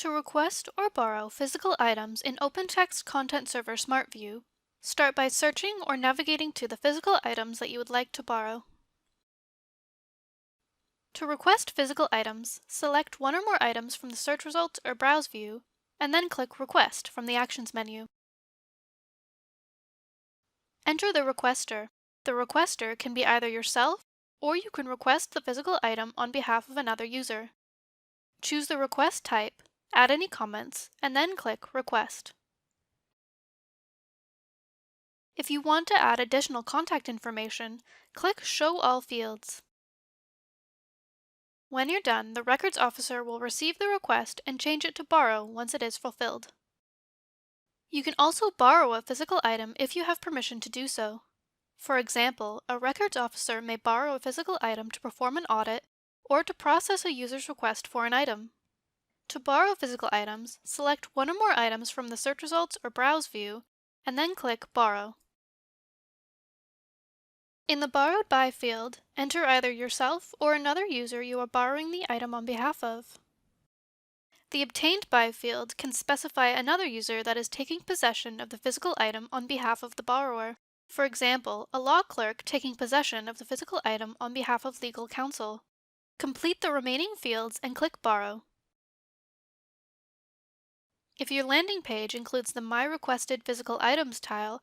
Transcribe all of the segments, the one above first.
To request or borrow physical items in OpenText Content Server Smart View, start by searching or navigating to the physical items that you would like to borrow. To request physical items, select one or more items from the search results or browse view, and then click Request from the Actions menu. Enter the requester. The requester can be either yourself, or you can request the physical item on behalf of another user. Choose the request type, add any comments, and then click Request. If you want to add additional contact information, click Show All Fields. When you're done, the records officer will receive the request and change it to borrow once it is fulfilled. You can also borrow a physical item if you have permission to do so. For example, a records officer may borrow a physical item to perform an audit or to process a user's request for an item. To borrow physical items, select one or more items from the search results or browse view, and then click Borrow. In the Borrowed By field, enter either yourself or another user you are borrowing the item on behalf of. The Obtained By field can specify another user that is taking possession of the physical item on behalf of the borrower. For example, a law clerk taking possession of the physical item on behalf of legal counsel. Complete the remaining fields and click Borrow. If your landing page includes the My Requested Physical Items tile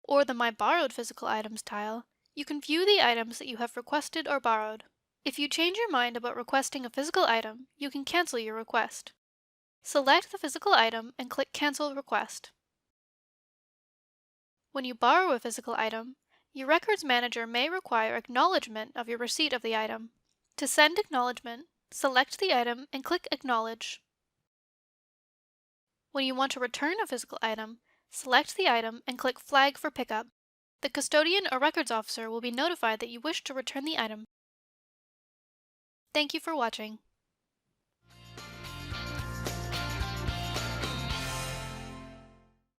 or the My Borrowed Physical Items tile, you can view the items that you have requested or borrowed. If you change your mind about requesting a physical item, you can cancel your request. Select the physical item and click Cancel Request. When you borrow a physical item, your records manager may require acknowledgement of your receipt of the item. To send acknowledgement, select the item and click Acknowledge. When you want to return a physical item, select the item and click Flag for Pickup. The custodian or records officer will be notified that you wish to return the item. Thank you for watching.